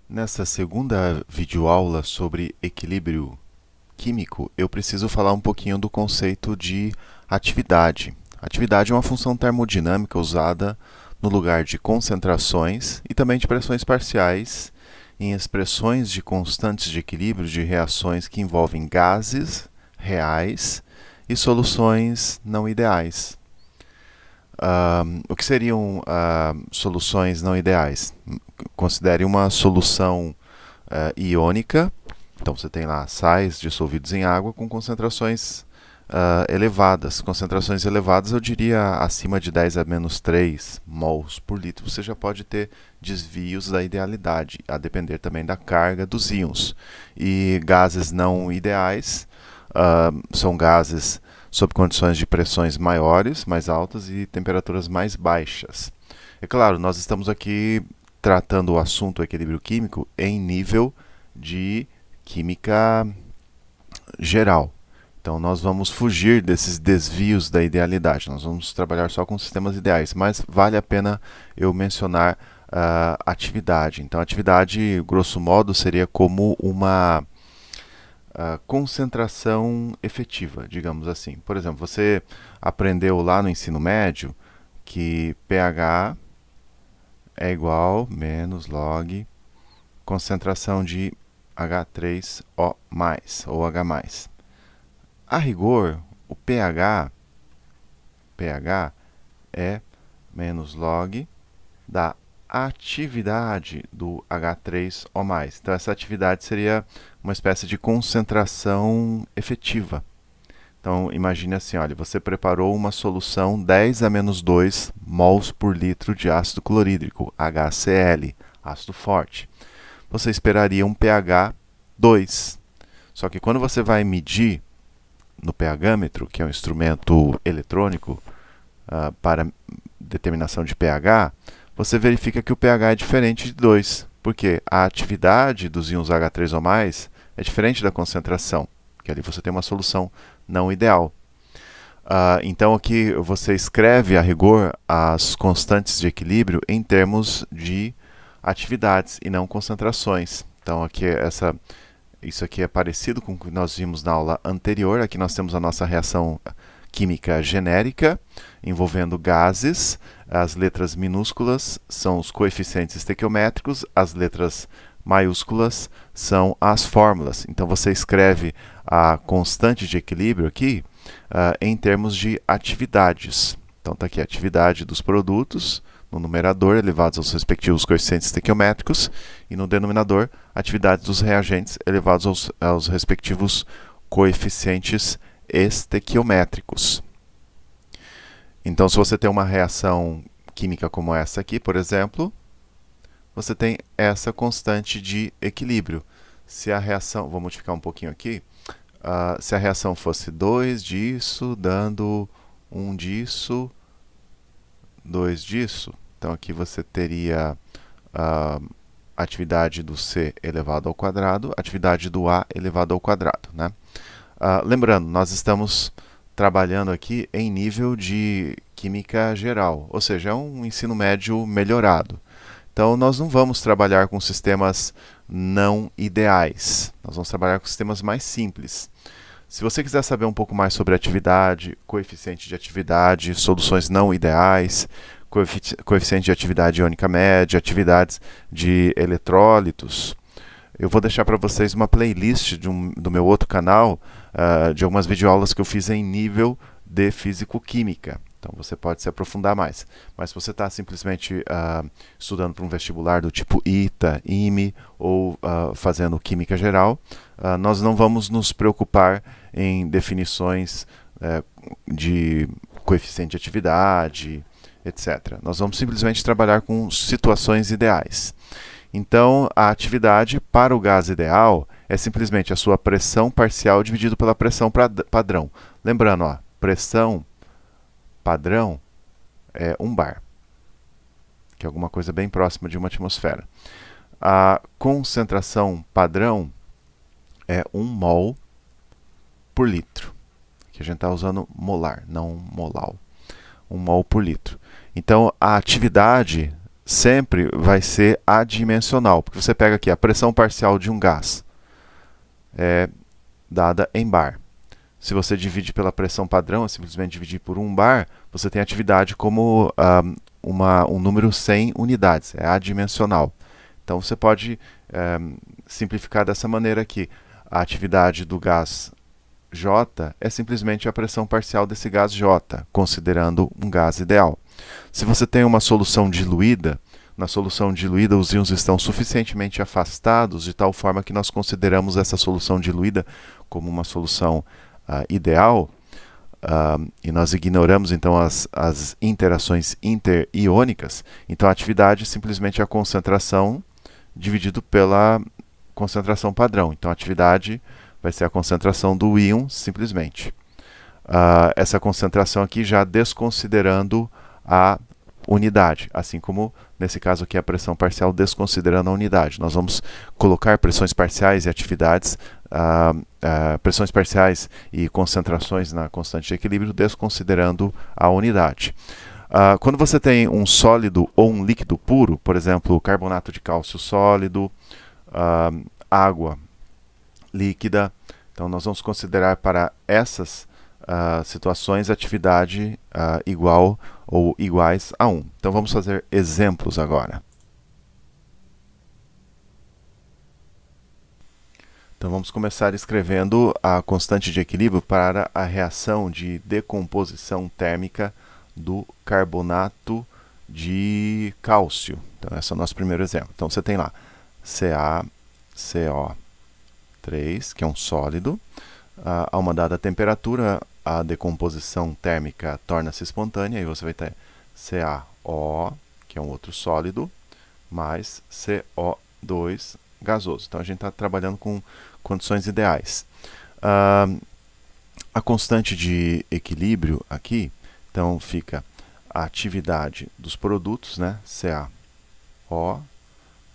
Nessa segunda videoaula sobre equilíbrio químico, eu preciso falar um pouquinho do conceito de atividade. Atividade é uma função termodinâmica usada no lugar de concentrações e também de pressões parciais em expressões de constantes de equilíbrio de reações que envolvem gases reais e soluções não ideais. O que seriam soluções não ideais? Considere uma solução iônica. Então você tem lá sais dissolvidos em água com concentrações elevadas. Concentrações elevadas eu diria acima de 10 a menos 3 mols por litro. Você já pode ter desvios da idealidade, a depender também da carga dos íons. E gases não ideais são gases sob condições de pressões maiores, mais altas e temperaturas mais baixas. É claro, nós estamos aqui tratando o assunto equilíbrio químico em nível de química geral. Então nós vamos fugir desses desvios da idealidade, nós vamos trabalhar só com sistemas ideais, mas vale a pena eu mencionar atividade. Então atividade, grosso modo, seria como uma concentração efetiva, digamos assim. Por exemplo, você aprendeu lá no ensino médio que pH é igual menos log concentração de H3O+, ou H+. A rigor, o pH é menos log da atividade do H3O+. Então essa atividade seria uma espécie de concentração efetiva. Então imagine assim, olha, você preparou uma solução 10 a menos 2 mols por litro de ácido clorídrico, HCl, ácido forte. Você esperaria um pH 2. Só que quando você vai medir no pHmetro, que é um instrumento eletrônico para determinação de pH, você verifica que o pH é diferente de 2, porque a atividade dos íons H3O+, é diferente da concentração, que ali você tem uma solução não ideal. Então aqui você escreve a rigor as constantes de equilíbrio em termos de atividades e não concentrações. Então aqui isso aqui é parecido com o que nós vimos na aula anterior. Aqui nós temos a nossa reação química genérica envolvendo gases. As letras minúsculas são os coeficientes estequiométricos, as letras maiúsculas são as fórmulas. Então você escreve a constante de equilíbrio aqui em termos de atividades. Então está aqui a atividade dos produtos no numerador, elevados aos respectivos coeficientes estequiométricos, e no denominador, atividade dos reagentes, elevados aos respectivos coeficientes estequiométricos. Então, se você tem uma reação química como essa aqui, por exemplo, você tem essa constante de equilíbrio. Se a reação, vou modificar um pouquinho aqui, se a reação fosse 2 disso, dando 1 disso, 2 disso, então aqui você teria a atividade do C elevado ao quadrado, atividade do A elevado ao quadrado, né? Lembrando, nós estamos trabalhando aqui em nível de química geral, ou seja, é um ensino médio melhorado. Então nós não vamos trabalhar com sistemas não ideais, nós vamos trabalhar com sistemas mais simples. Se você quiser saber um pouco mais sobre atividade, coeficiente de atividade, soluções não ideais, coeficiente de atividade iônica média, atividades de eletrólitos, eu vou deixar para vocês uma playlist do meu outro canal, de algumas videoaulas que eu fiz em nível de físico-química. Então você pode se aprofundar mais. Mas se você está simplesmente estudando para um vestibular do tipo ITA, IME ou fazendo química geral, nós não vamos nos preocupar em definições de coeficiente de atividade, etc. Nós vamos simplesmente trabalhar com situações ideais. Então, a atividade para o gás ideal é simplesmente a sua pressão parcial dividido pela pressão padrão. Lembrando, ó, pressão padrão é 1 bar, que é alguma coisa bem próxima de uma atmosfera. A concentração padrão é 1 mol por litro. Aqui a gente está usando molar, não molal. 1 mol por litro. Então, a atividade sempre vai ser adimensional, porque você pega aqui a pressão parcial de um gás é dada em bar. Se você divide pela pressão padrão, é simplesmente dividir por 1 bar, você tem a atividade como um número sem unidades, é adimensional. Então você pode simplificar dessa maneira aqui. A atividade do gás J é simplesmente a pressão parcial desse gás J, considerando um gás ideal. Se você tem uma solução diluída, na solução diluída os íons estão suficientemente afastados de tal forma que nós consideramos essa solução diluída como uma solução ideal, e nós ignoramos então as interações interiônicas. Então a atividade simplesmente é a concentração dividido pela concentração padrão. Então a atividade vai ser a concentração do íon simplesmente. Essa concentração aqui já desconsiderando a unidade, assim como nesse caso aqui a pressão parcial desconsiderando a unidade. Nós vamos colocar pressões parciais e atividades, pressões parciais e concentrações na constante de equilíbrio desconsiderando a unidade. Quando você tem um sólido ou um líquido puro, por exemplo, carbonato de cálcio sólido, água líquida, então nós vamos considerar para essas situações atividade igual ou iguais a 1. Então vamos fazer exemplos agora. Então vamos começar escrevendo a constante de equilíbrio para a reação de decomposição térmica do carbonato de cálcio. Então esse é o nosso primeiro exemplo. Então você tem lá CaCO3, que é um sólido. A uma dada temperatura, a decomposição térmica torna-se espontânea, e você vai ter CaO, que é um outro sólido, mais CO2 gasoso. Então a gente está trabalhando com condições ideais. A constante de equilíbrio aqui, então fica a atividade dos produtos, né, CaO,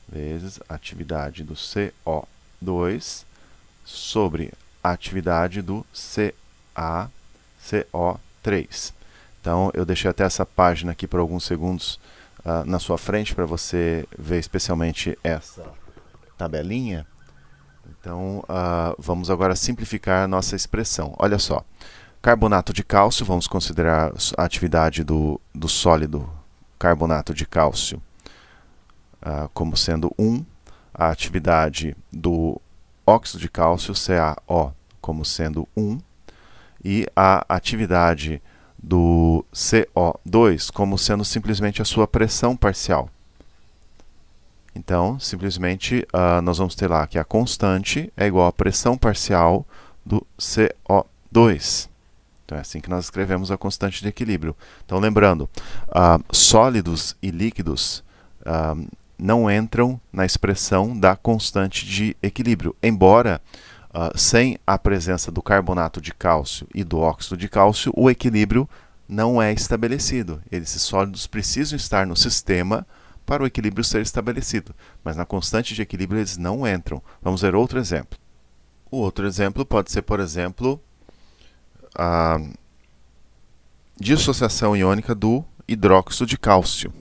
vezes a atividade do CO2, sobre a atividade do CaCO3. Então, eu deixei até essa página aqui por alguns segundos na sua frente para você ver especialmente essa tabelinha. Então, vamos agora simplificar a nossa expressão. Olha só, carbonato de cálcio, vamos considerar a atividade do sólido carbonato de cálcio como sendo 1, a atividade do óxido de cálcio, CaO, como sendo 1, e a atividade do CO2 como sendo simplesmente a sua pressão parcial. Então, simplesmente, nós vamos ter lá que a constante é igual à pressão parcial do CO2. Então, é assim que nós escrevemos a constante de equilíbrio. Então, lembrando, sólidos e líquidos não entram na expressão da constante de equilíbrio, embora sem a presença do carbonato de cálcio e do óxido de cálcio, o equilíbrio não é estabelecido. Esses sólidos precisam estar no sistema para o equilíbrio ser estabelecido, mas na constante de equilíbrio eles não entram. Vamos ver outro exemplo. O outro exemplo pode ser, por exemplo, a dissociação iônica do hidróxido de cálcio.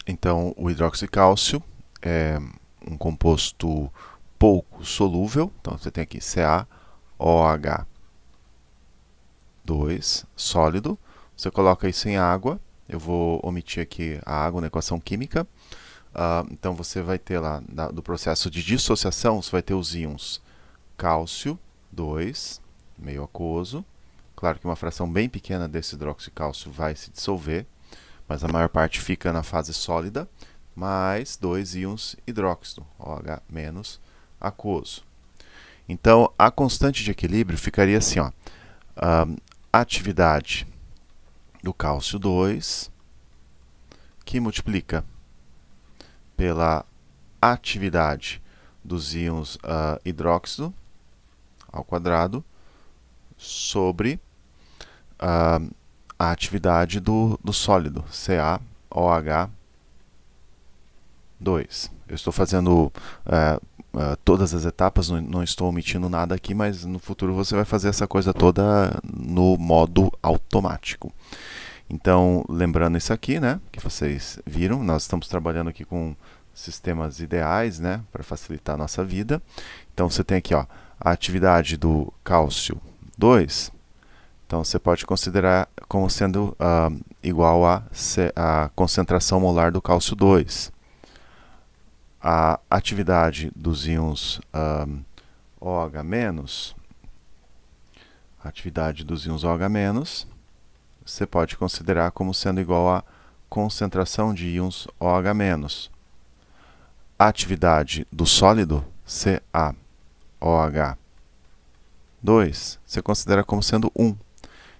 Então, o hidróxido de cálcio é um composto pouco solúvel. Então, você tem aqui CaOH2 sólido. Você coloca isso em água. Eu vou omitir aqui a água na equação química. Então, você vai ter lá, do processo de dissociação, você vai ter os íons cálcio 2, meio aquoso. Claro que uma fração bem pequena desse hidróxido de cálcio vai se dissolver, mas a maior parte fica na fase sólida, mais 2 íons hidróxido, OH menos aquoso. Então, a constante de equilíbrio ficaria assim, ó, a atividade do cálcio 2, que multiplica pela atividade dos íons hidróxido ao quadrado sobre a atividade do sólido, CaOH2. Eu estou fazendo todas as etapas, não estou omitindo nada aqui, mas no futuro você vai fazer essa coisa toda no modo automático. Então, lembrando isso aqui, né, que vocês viram, nós estamos trabalhando aqui com sistemas ideais, né, para facilitar a nossa vida. Então, você tem aqui, ó, a atividade do cálcio 2. Então, você pode considerar como sendo igual a concentração molar do cálcio 2. A atividade dos íons OH-, a atividade dos íons OH-, você pode considerar como sendo igual a concentração de íons OH-. A atividade do sólido, CaOH2, você considera como sendo 1.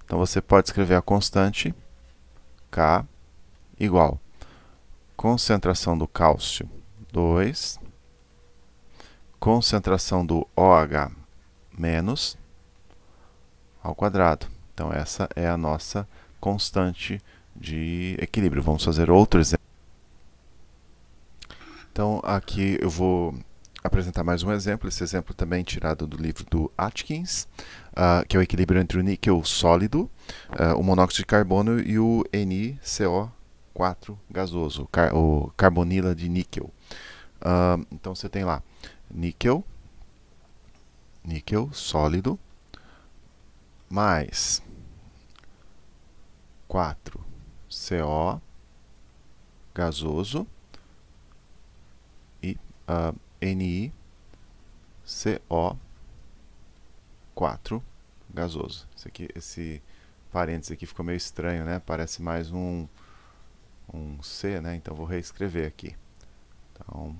Então, você pode escrever a constante K igual concentração do cálcio 2, concentração do OH- ao quadrado. Então, essa é a nossa constante de equilíbrio. Vamos fazer outro exemplo. Então, aqui eu vou apresentar mais um exemplo. Esse exemplo também tirado do livro do Atkins, que é o equilíbrio entre o níquel sólido, o monóxido de carbono e o NiCO4 gasoso, o carbonila de níquel. Então, você tem lá níquel sólido, mais 4CO gasoso e NiCO4 gasoso. Esse parênteses aqui ficou meio estranho, né? Parece mais um C, né? Então, vou reescrever aqui. Então,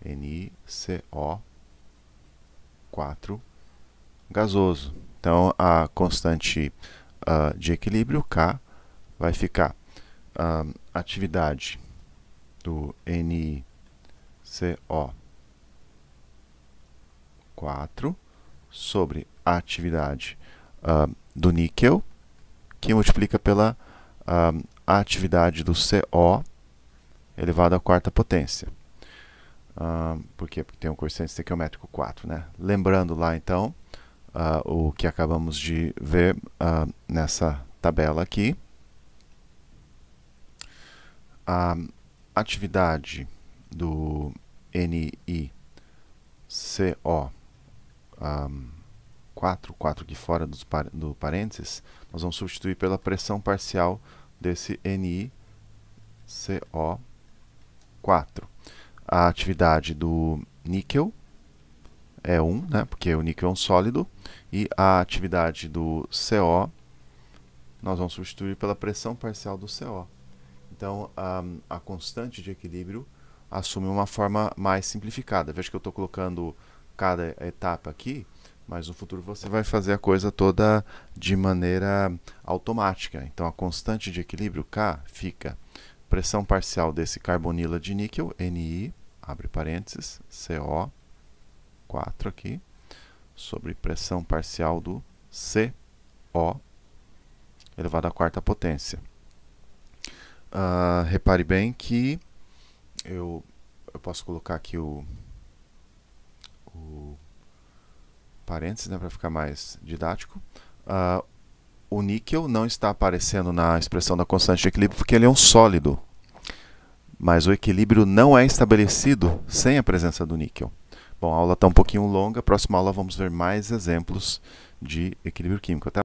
NiCO4 gasoso. Então, a constante de equilíbrio, K, vai ficar atividade do NiCO4 sobre a atividade do níquel, que multiplica pela atividade do CO elevado à quarta potência. Por quê? Porque tem um coeficiente estequiométrico 4, né? Lembrando lá, então, o que acabamos de ver nessa tabela aqui. A atividade do NiCO4 aqui fora do parênteses, nós vamos substituir pela pressão parcial desse NiCO4. A atividade do níquel é 1, né, porque o níquel é um sólido, e a atividade do CO nós vamos substituir pela pressão parcial do CO. Então, a constante de equilíbrio assume uma forma mais simplificada. Veja que eu estou colocando cada etapa aqui, mas no futuro você vai fazer a coisa toda de maneira automática. Então, a constante de equilíbrio, K, fica pressão parcial desse carbonila de níquel, Ni, abre parênteses, CO4 aqui, sobre pressão parcial do CO elevado à quarta potência. Repare bem que eu posso colocar aqui o parênteses, né, para ficar mais didático. O níquel não está aparecendo na expressão da constante de equilíbrio porque ele é um sólido. Mas o equilíbrio não é estabelecido sem a presença do níquel. Bom, a aula está um pouquinho longa. Próxima aula vamos ver mais exemplos de equilíbrio químico. Até